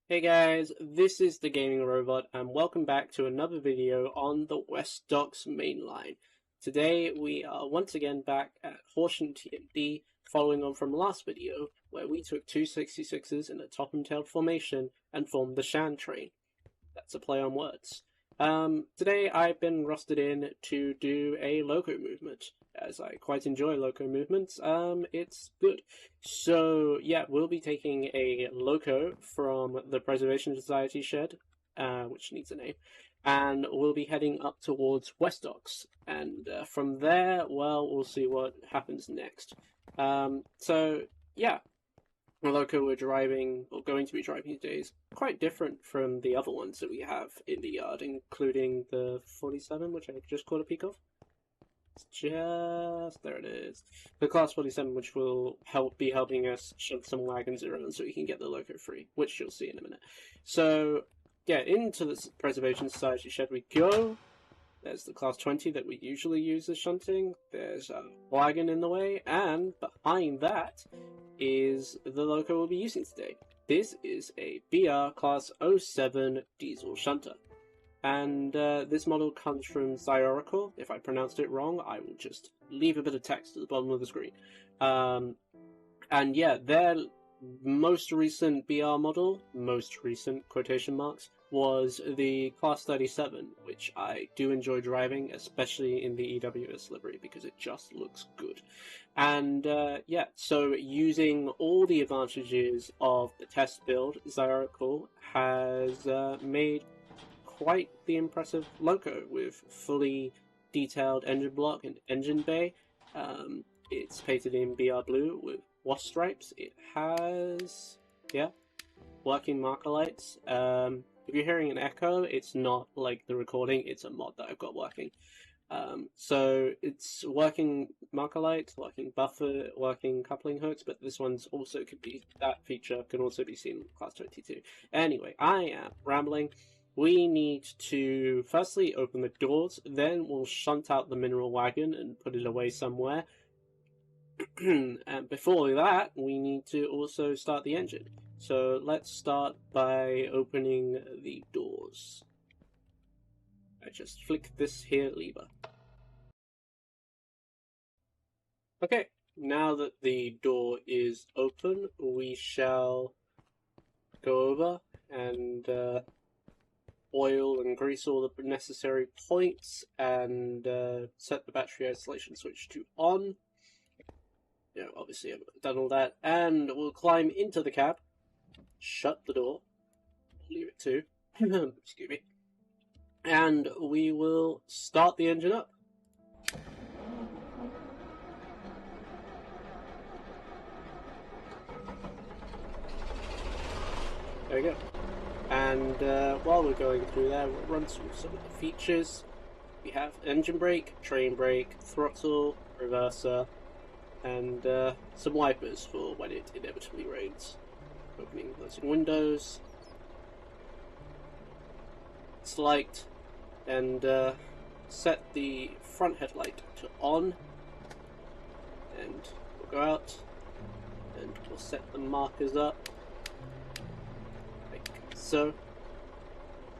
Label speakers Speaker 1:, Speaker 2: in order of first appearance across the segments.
Speaker 1: Hey guys, this is the Gaming Robot and welcome back to another video on the Westdocks mainline. Today we are once again back at Horshand TMD, following on from last video where we took two 66s in a top and tailed formation and formed the Shan train. That's a play on words. Today I've been rusted in to do a Loco movement, as I quite enjoy Loco movements. It's good. So yeah, we'll be taking a Loco from the Preservation Society shed, which needs a name, and we'll be heading up towards Westdocks. And from there, well, we'll see what happens next. So yeah. The Loco we're driving, or going to be driving today, is quite different from the other ones that we have in the yard, including the 47, which I just caught a peek of. It's just... there it is. The Class 47, which will be helping us shove some wagons around so we can get the Loco free, which you'll see in a minute. So, yeah, into the Preservation Society shed we go. There's the Class 20 that we usually use as shunting. There's a wagon in the way, and behind that is the Loco we'll be using today. This is a BR Class 07 diesel shunter. And this model comes from Zyorical. If I pronounced it wrong, I will just leave a bit of text at the bottom of the screen. And yeah, their most recent BR model, most recent quotation marks, was the Class 37, which I do enjoy driving, especially in the EWS livery, because it just looks good. And yeah, so using all the advantages of the test build, Zyorical has made quite the impressive Loco with fully detailed engine block and engine bay. It's painted in BR blue with wasp stripes. It has, yeah, working marker lights. If you're hearing an echo, it's not like the recording, it's a mod that I've got working. So it's working marker lights, working buffer, working coupling hooks, but this one's also could be, that feature can also be seen in Class 22. Anyway, I am rambling. We need to firstly open the doors, then we'll shunt out the mineral wagon and put it away somewhere. And before that, we need to also start the engine. So let's start by opening the doors. I just flick this here lever. Okay, now that the door is open, we shall go over and oil and grease all the necessary points and set the battery isolation switch to on. You know, obviously I've done all that, and we'll climb into the cab, shut the door, leave it to, excuse me, and we will start the engine up. There we go. And while we're going through there, we'll run through some of the features. We have engine brake, train brake, throttle, reverser, and some wipers for when it inevitably rains. Opening those windows, light, and set the front headlight to on, and we'll go out, and we'll set the markers up, like so.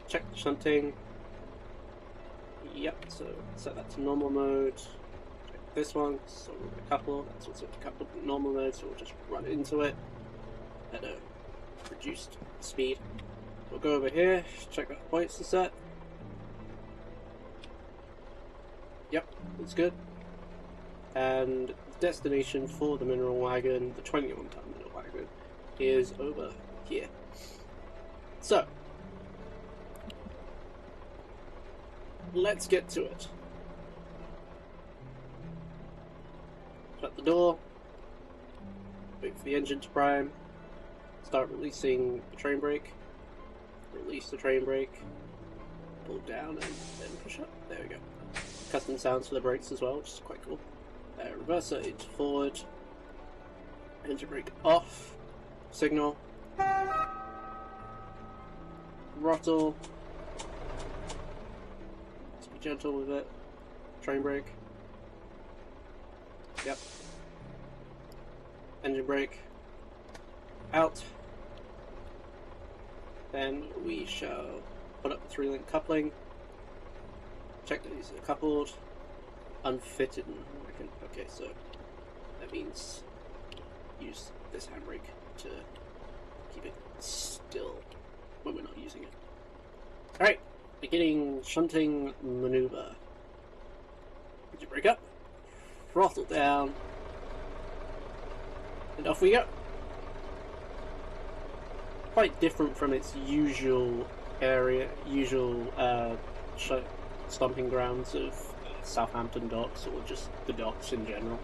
Speaker 1: Check the shunting. Yep, so set that to normal mode. Check this one, so we'll get a couple, that's also a couple normal mode, so we'll just run into it at a reduced speed. We'll go over here, check out the points to set. Yep, that's good. And the destination for the mineral wagon, the 21-ton mineral wagon, is over here. So, let's get to it. Shut the door. Wait for the engine to prime. Start releasing the train brake. Release the train brake. Pull down and then push up. There we go. Custom sounds for the brakes as well, which is quite cool. Reverser into forward. Engine brake off. Signal. Throttle. Let's be gentle with it. Train brake. Yep. Engine brake. Out. Then we shall put up the 3-link coupling. Check that these are coupled. Unfitted. Okay, so that means use this handbrake to keep it still when we're not using it. Alright, beginning shunting maneuver. Engine brake up, throttle down, and off we go. Quite different from its usual stomping grounds of Southampton docks, or just the docks in general.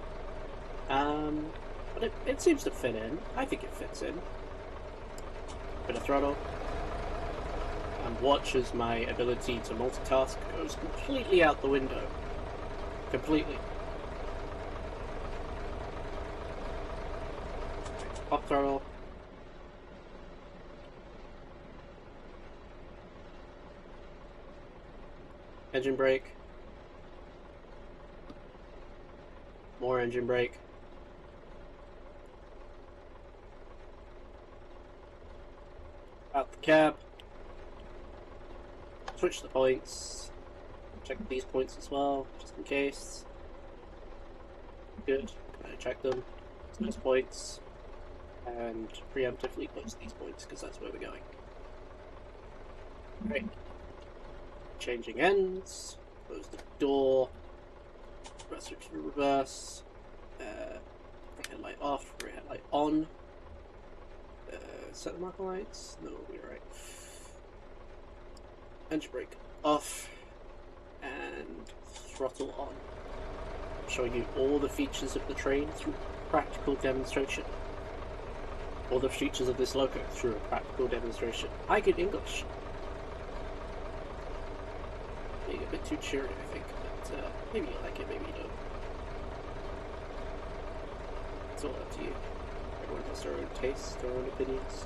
Speaker 1: But it seems to fit in. I think it fits in. Bit of throttle. And watch as my ability to multitask goes completely out the window. Completely. Up throttle. Engine brake. More engine brake. Out the cab. Switch the points. Check these points as well, just in case. Good. I check them. Those points. And preemptively close these points because that's where we're going. Great. Changing ends. Close the door. Press switch to reverse. Front headlight off. Rear headlight on. Set the marker lights. No, we're right. Engine brake off. And throttle on. Showing you all the features of the train through practical demonstration. All the features of this loco through a practical demonstration. I get English. Being a bit too cheery, I think, but maybe you like it, maybe you don't. It's all up to you. Everyone has their own tastes, their own opinions,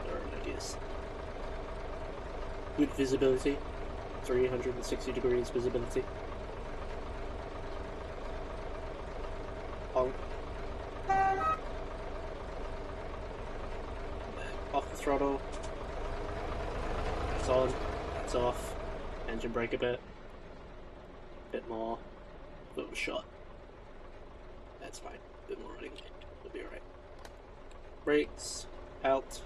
Speaker 1: their own ideas. Good visibility. 360 degrees visibility. Honk. Off the throttle. That's on. That's off. Engine brake a bit. Bit more. Little shot. That's fine. Bit more running. We'll be alright. Brakes. Out.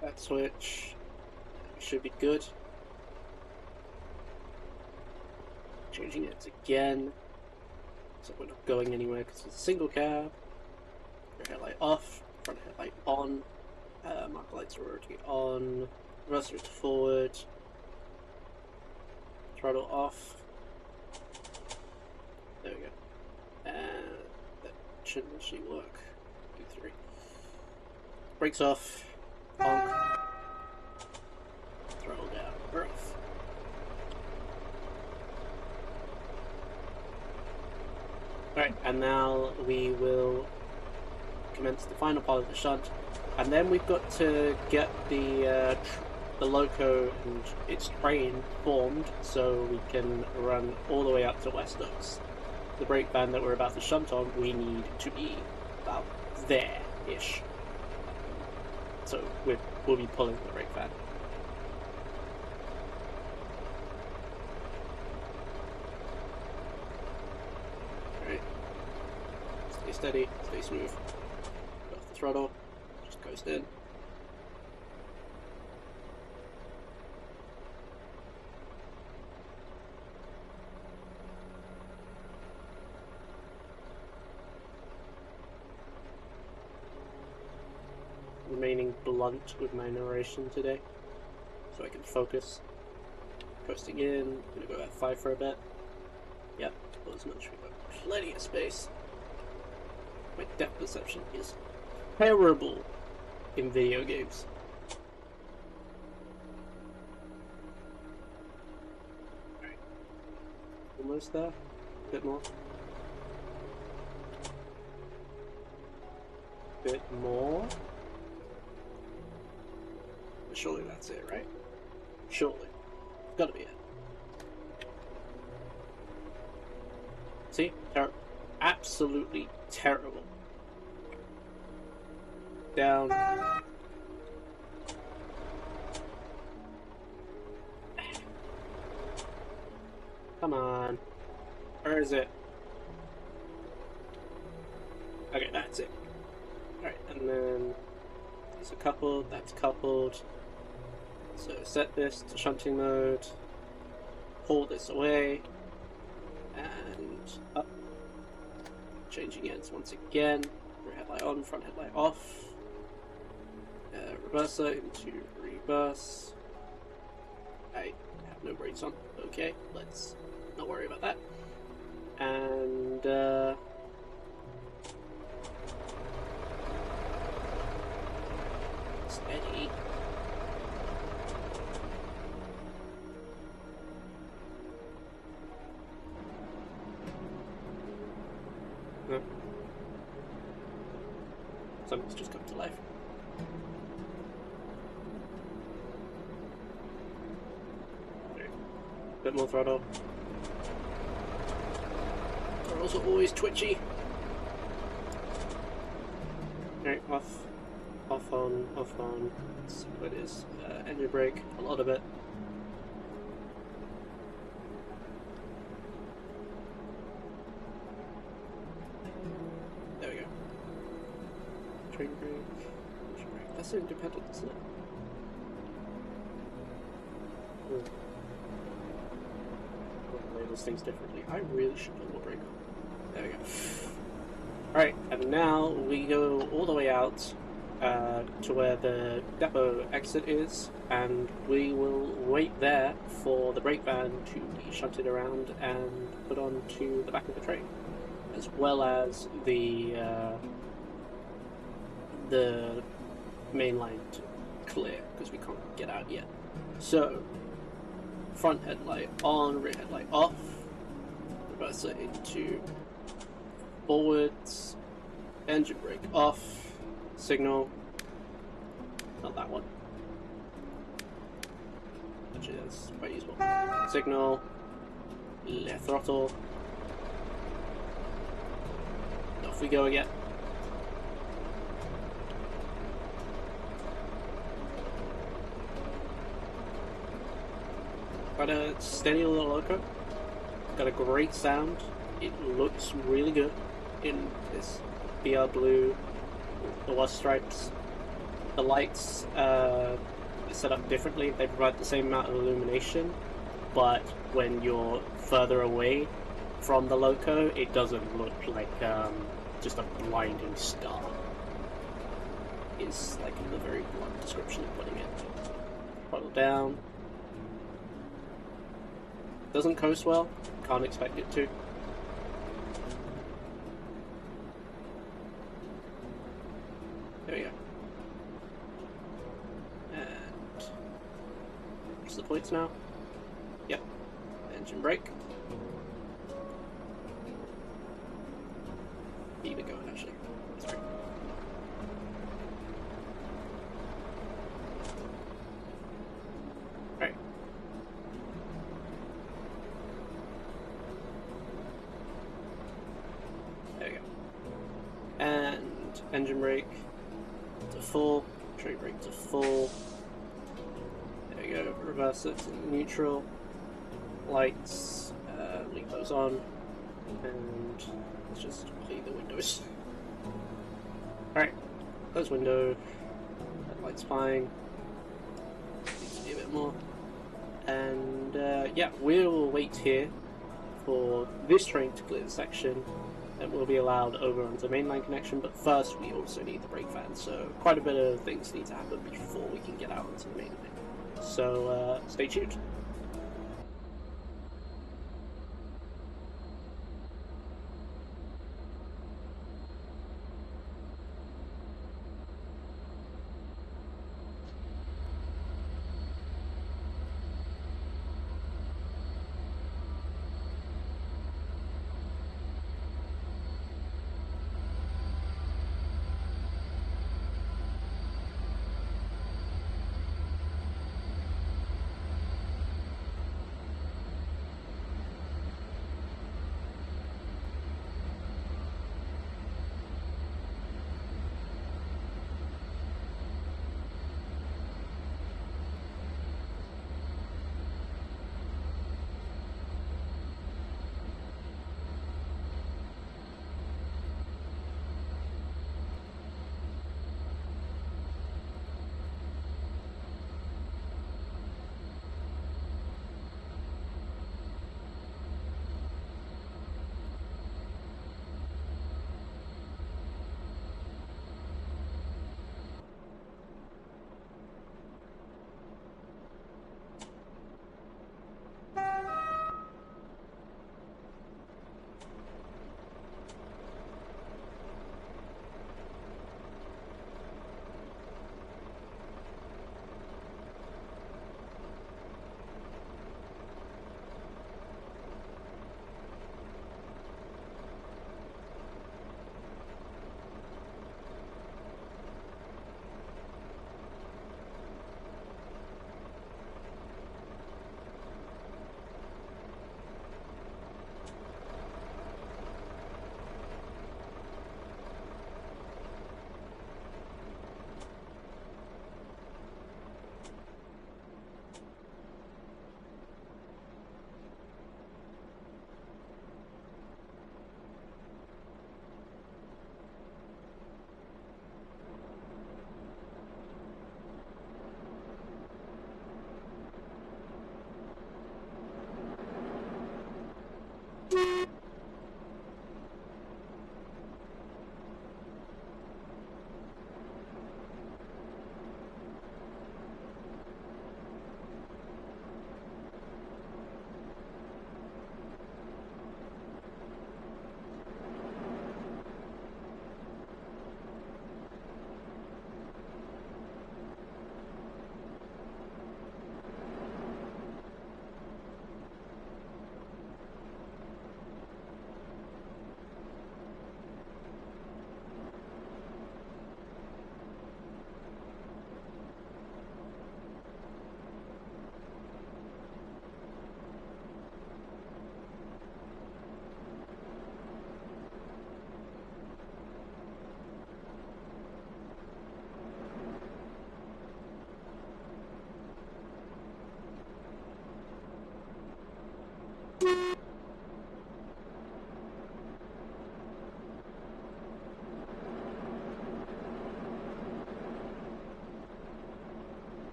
Speaker 1: That switch. We should be good. Changing it again. So we're not going anywhere because it's a single cab. Rear headlight off. Front headlight on. Marker lights are already on. Reverse switch forward. Throttle off. There we go. That shouldn't actually work. Do 3. Brakes off. Honk. Throttle down. We're off. Alright, and now we will commence the final part of the shunt, and then we've got to get the loco and its train formed so we can run all the way up to Westdocks. The brakevan that we're about to shunt on, we need to be about there-ish. So we'll be pulling the brakevan. Alright. Stay steady, stay smooth. Get off the throttle, just coast in. Remaining blunt with my narration today, so I can focus. Coasting in, I'm gonna go at 5 for a bit. Yep, well, as much. We've got plenty of space. My depth perception is terrible in video games. Alright. Almost there. A bit more. Bit more. Surely that's it, right? Surely. Gotta be it. See? Absolutely terrible. down. Come on. Where is it? Okay, that's it. Alright, and then there's a coupled, that's coupled. So set this to shunting mode, pull this away, and up. Changing ends once again. Rear headlight on, front headlight off. Reverser into reverse. I have no brakes on. Okay, let's not worry about that. And steady. No. Something's just come to life. Bit more throttle. Throttles are always twitchy. Alright, off. Off on, off on. Let's see what it is. Engine brake, a lot of it. There we go. Train brake. Engine brake. That's independent, isn't it? Labels things differently. I really should put more brake on. There we go. Alright, and now we go all the way out to where the depot exit is, and we will wait there for the brake van to be shunted around and put onto the back of the train, as well as the main line to clear, because we can't get out yet. So, front headlight on, rear headlight off, reverser into forwards, engine brake off, signal, not that one, actually that's quite useful, signal, left throttle, off we go again. Got a steady little Loco, got a great sound, it looks really good in this BR blue, the West stripes. The lights are set up differently, they provide the same amount of illumination, but when you're further away from the Loco, it doesn't look like just a blinding star. It's like the very blunt description of putting it. Throttle down. Doesn't coast well, can't expect it to. There we go. And what's the points now? Yep. Engine brake. Keep it going actually. That's great. Right. There we go. And engine brake to full, train brake to full. There we go, reverse it to neutral. Lights, leave those on, and let's just clear the windows. Alright, close window, lights fine, needs to be a bit more. And yeah, we'll wait here for this train to clear the section, and we'll be allowed over onto the mainline connection, but first we also need the brake van, so quite a bit of things need to happen before we can get out onto the mainline. So stay tuned.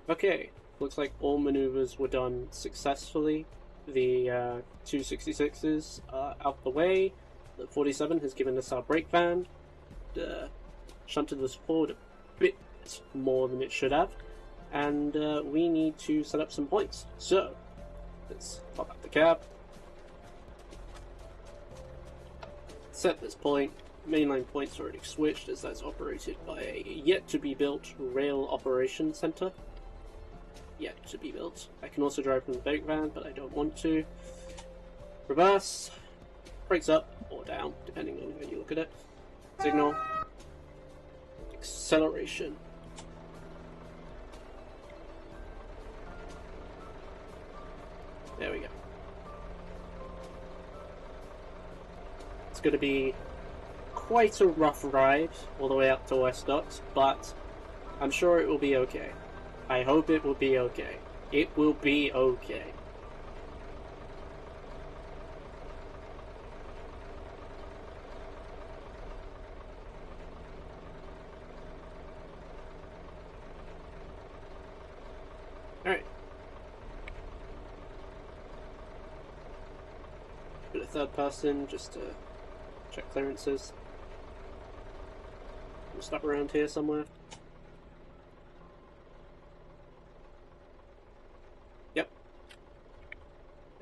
Speaker 1: Okay, looks like all maneuvers were done successfully. The 266s are out the way. The 47 has given us our brakevan. Shunted us forward a bit more than it should have. And we need to set up some points. So, let's pop out the cab. Set this point. Mainline point's already switched as that's operated by a yet-to-be-built rail operations center. Yet to be built. I can also drive from the brakevan, but I don't want to. Reverse. Brakes up or down, depending on how you look at it. Signal. Acceleration. There we go. It's going to be quite a rough ride all the way up to Westdocks, but I'm sure it will be okay. I hope it will be okay. It will be okay. Alright. Put a third person just to check clearances. We'll stop around here somewhere. Yep.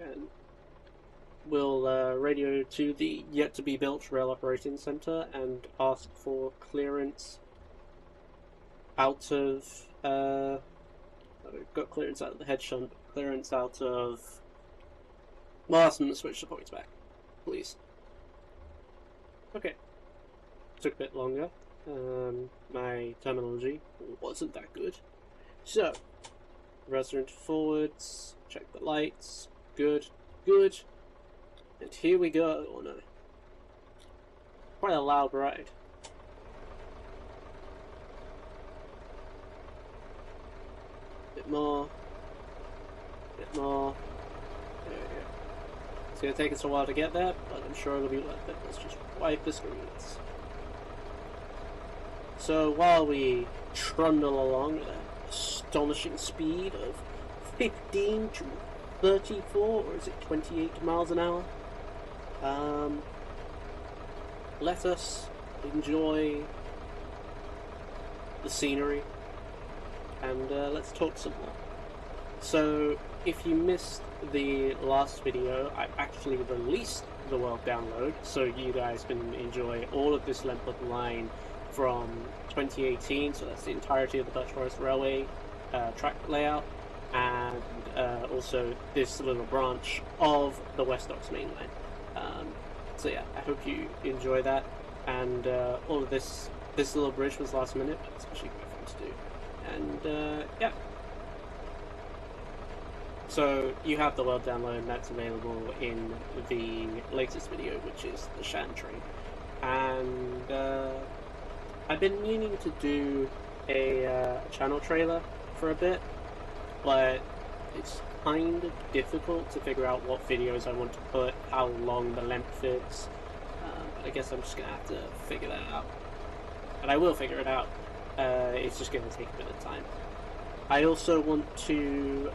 Speaker 1: And we'll radio to the yet-to-be-built rail operating center and ask for clearance out of we've got clearance out of the head shunt, clearance out of... Well, I'm going to switch the points back, please. Okay. Took a bit longer. My terminology wasn't that good. So, reverse into forwards, check the lights, good, good. And here we go on a quite a loud ride. Bit more. Bit more. There we go. It's going to take us a while to get there, but I'm sure it'll be worth it. Let's just wipe the screens. So while we trundle along at an astonishing speed of 15 to 34, or is it 28 miles an hour? Let us enjoy the scenery. And let's talk some more. So, if you missed the last video, I actually released the world download, so you guys can enjoy all of this length of line from 2018, so that's the entirety of the Dutch Forest Railway track layout, and also this little branch of the Westdocks mainline. So yeah, I hope you enjoy that, and all of this little bridge was last minute, but it's actually quite fun to do. And yeah, so you have the world download, and that's available in the latest video, which is the Shan train. And I've been meaning to do a channel trailer for a bit, but it's kind of difficult to figure out what videos I want to put, how long the length is. But I guess I'm just gonna have to figure that out, and I will figure it out. It's just going to take a bit of time. I also want to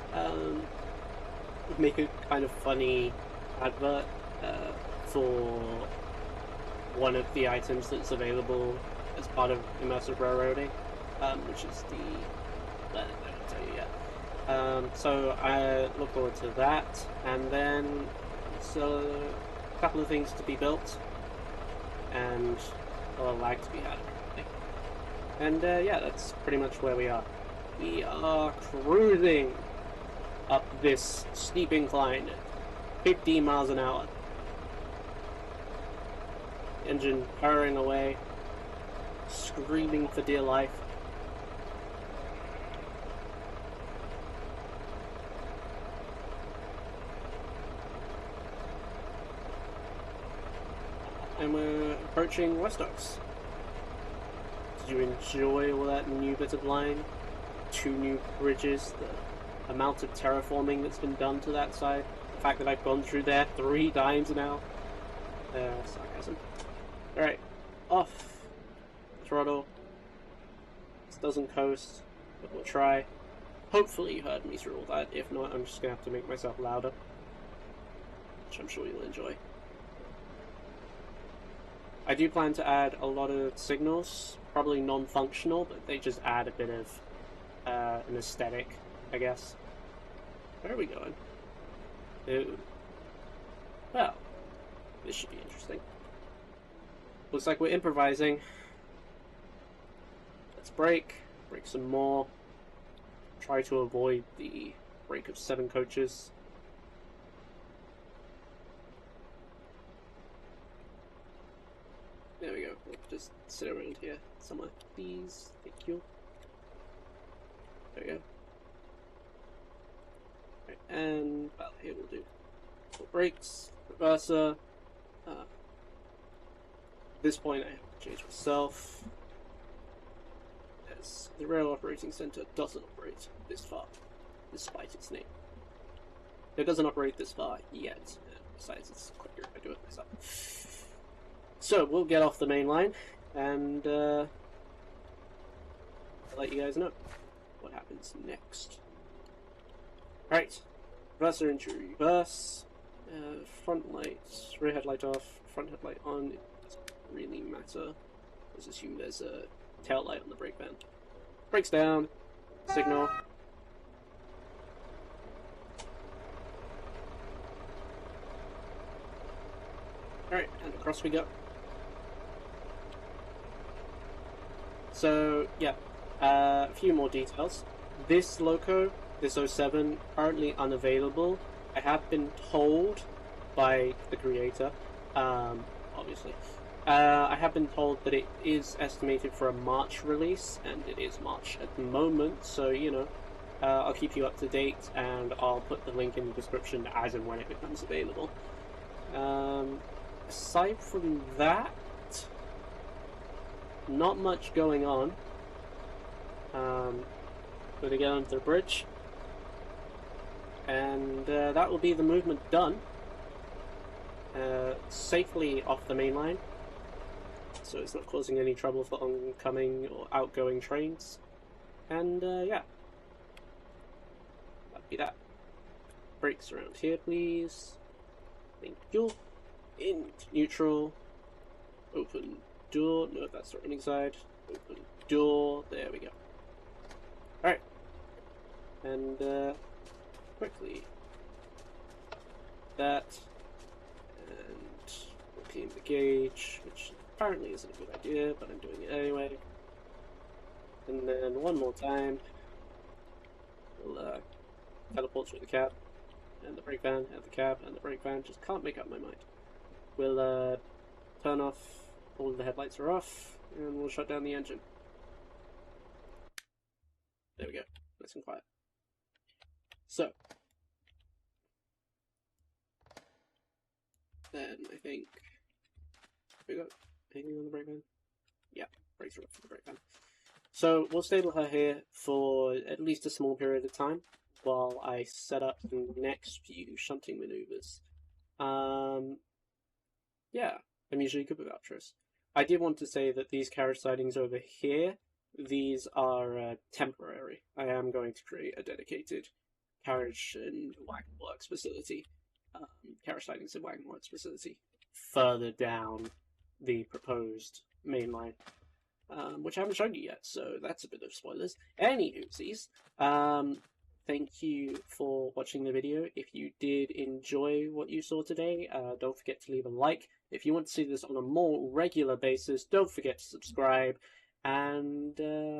Speaker 1: make a kind of funny advert for one of the items that's available as part of Immersive Railroading, which is the... I won't tell you yet. So I look forward to that, and then so a couple of things to be built, and a lag to be had. And yeah, that's pretty much where we are. We are cruising up this steep incline at 15 miles an hour. Engine purring away, screaming for dear life. And we're approaching Westdocks. Did you enjoy all that new bit of line? 2 new bridges, the amount of terraforming that's been done to that side. The fact that I've gone through there 3 times now. Sarcasm. Alright, off. Throttle. This doesn't coast, but we'll try. Hopefully you heard me through all that. If not, I'm just going to have to make myself louder, which I'm sure you'll enjoy. I do plan to add a lot of signals, probably non-functional, but they just add a bit of an aesthetic, I guess. Where are we going? Ooh. Well, this should be interesting. Looks like we're improvising. Let's brake some more. Try to avoid the break of 7 coaches. There we go. We'll just sit around here somewhere, please. Thank you. There we go. Right, and well, here we'll do 4 brakes, reverser. At this point, I have to change myself. As the rail operating center doesn't operate this far, despite its name. It doesn't operate this far yet. Besides, it's quicker if I do it myself. So we'll get off the main line, and I'll let you guys know what happens next. Alright, reverser into reverse. Front lights, rear headlight off, front headlight on. It doesn't really matter. Let's assume there's a tail light on the brake van. Brakes down, signal. Alright, and across we go. So, yeah, a few more details. This Loco, this 07, currently unavailable. I have been told by the creator, obviously, I have been told that it is estimated for a March release, and it is March at the moment, so, you know, I'll keep you up to date, and I'll put the link in the description as and when it becomes available. Aside from that, not much going on. Going to get onto the bridge, and that will be the movement done. Safely off the main line, so it's not causing any trouble for oncoming or outgoing trains. And yeah, that'd be that. Brakes around here, please. Thank you. Into neutral. Open door. No, that's the running side. Open door. There we go. Alright. And quickly that. And we'll clean the gauge, which apparently isn't a good idea, but I'm doing it anyway. And then one more time, we'll teleport through the cab, and the brake van, and the cab, and the brake van. Just can't make up my mind. We'll turn off, all of the headlights are off, and we'll shut down the engine. There we go, nice and quiet. So, then I think we got anything on the brake van? Yeah, brakes are up for the brake van. So we'll stable her here for at least a small period of time while I set up the next few shunting maneuvers. Yeah, I'm usually good with outros. I did want to say that these carriage sidings over here, these are temporary. I am going to create a dedicated carriage and wagon works facility. Carriage sidings and wagon works facility further down the proposed main line, which I haven't shown you yet, so that's a bit of spoilers. Anywhoosies, thank you for watching the video. If you did enjoy what you saw today, don't forget to leave a like. If you want to see this on a more regular basis, don't forget to subscribe and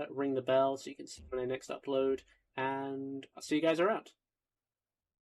Speaker 1: ring the bell so you can see when I next upload, and I'll see you guys around.